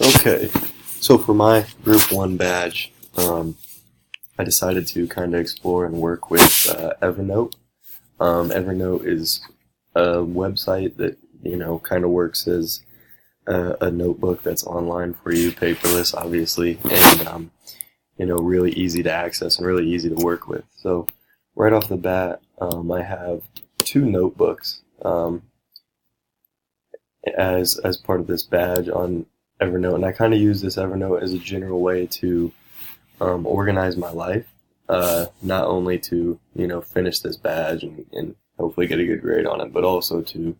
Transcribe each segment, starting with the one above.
Okay, so for my Group 1 badge, I decided to kind of explore and work with Evernote. Evernote is a website that, kind of works as a notebook that's online for you, paperless, obviously, and, really easy to access and really easy to work with. So right off the bat, I have two notebooks as part of this badge on Evernote, and I kind of use this Evernote as a general way to organize my life, not only to finish this badge and hopefully get a good grade on it, but also to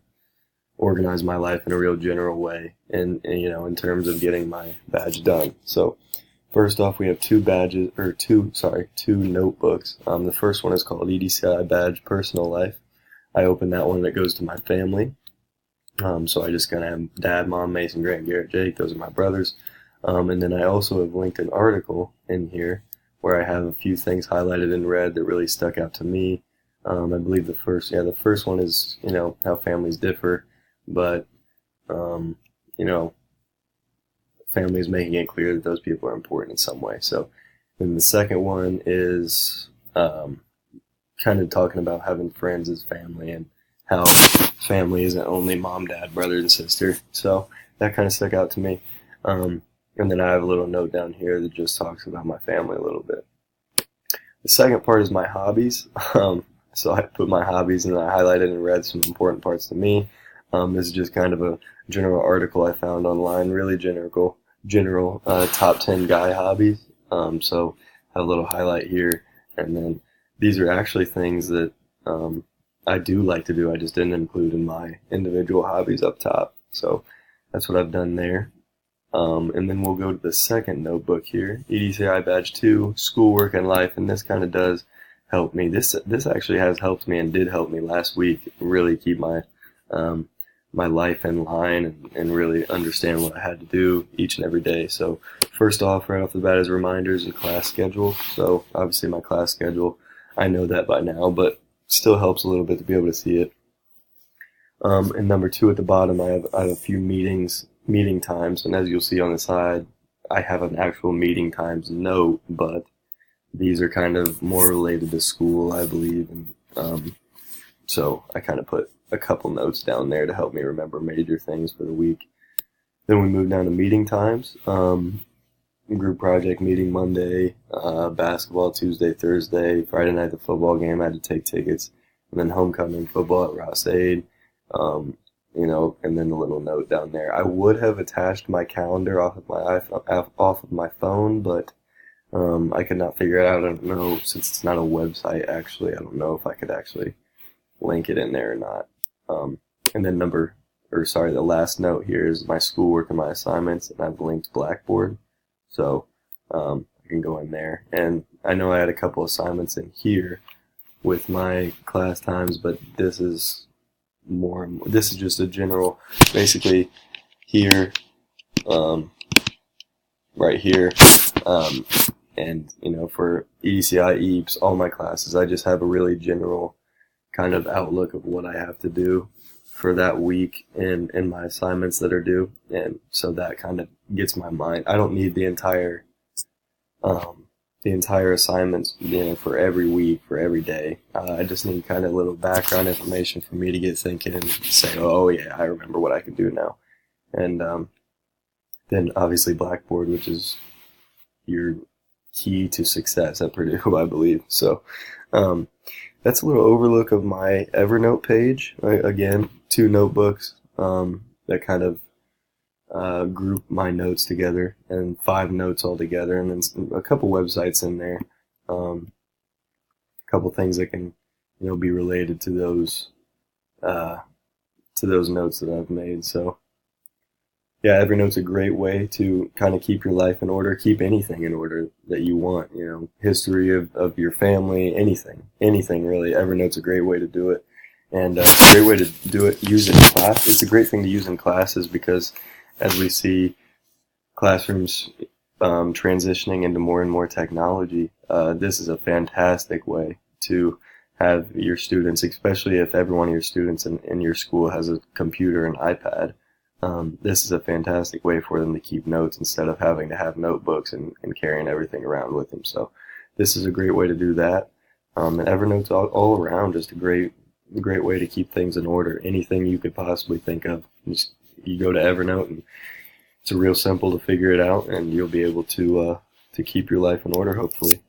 organize my life in a real general way, and in terms of getting my badge done. So first off, we have two notebooks. The first one is called EDCI Badge Personal Life. I open that one and it goes to my family. So I just kind of have Dad, Mom, Mason, Grant, Garrett, Jake. Those are my brothers. And then I also have linked an article in here where I have a few things highlighted in red that really stuck out to me. I believe the first one is, how families differ, but, families making it clear that those people are important in some way. So then the second one is kind of talking about having friends as family and how family isn't only mom, dad, brother, and sister. So that kind of stuck out to me. And then I have a little note down here that just talks about my family a little bit. The second part is my hobbies. So I put my hobbies and I highlighted and read some important parts to me. This is just kind of a general article I found online, really general top 10 guy hobbies. So I have a little highlight here. And then these are actually things that I do like to do. I just didn't include in my individual hobbies up top. So that's what I've done there. And then we'll go to the second notebook here, EDCI Badge 2, Schoolwork and Life, and this kind of does help me. This actually has helped me and did help me last week really keep my my life in line and really understand what I had to do each and every day. So first off, right off the bat, is reminders and class schedule. So obviously my class schedule, I know that by now, but still helps a little bit to be able to see it. And number two at the bottom, I have a few meeting times, and as you'll see on the side, I have an actual meeting times note, but these are kind of more related to school, I believe, and so I kind of put a couple notes down there to help me remember major things for the week. Then we move down to meeting times. Group project meeting Monday, basketball Tuesday, Thursday, Friday night the football game, I had to take tickets, and then homecoming football at Ross Aid, and then a little note down there. I would have attached my calendar off of my phone, but I could not figure it out. I don't know, since it's not a website actually, I don't know if I could actually link it in there or not. And then the last note here is my schoolwork and my assignments, and I've linked Blackboard. So I can go in there. And I know I had a couple assignments in here with my class times, but this is just a general, basically here, right here, and for EDCI, EAPS, all my classes, I just have a really general kind of outlook of what I have to do for that week and my assignments that are due, and so that kind of gets my mind. I don't need the entire assignments, for every week, for every day. I just need kind of little background information for me to get thinking and say, oh yeah, I remember what I can do now. And then obviously Blackboard, which is your key to success at Purdue, I believe. So that's a little overlook of my Evernote page. Again, two notebooks that kind of group my notes together, and 5 notes all together, and then a couple websites in there, a couple things that can be related to those notes that I've made. So yeah, Evernote's a great way to kind of keep your life in order, keep anything in order that you want, history of your family, anything really. Evernote's a great way to do it, and it's a great way to use it in class. It's a great thing to use in classes because as we see classrooms transitioning into more and more technology, this is a fantastic way to have your students, especially if every one of your students in your school has a computer and iPad, this is a fantastic way for them to keep notes instead of having to have notebooks and carrying everything around with them. So this is a great way to do that. And Evernote's all around just a great way to keep things in order. Anything you could possibly think of, you go to Evernote, and it's real simple to figure it out, and you'll be able to keep your life in order, hopefully.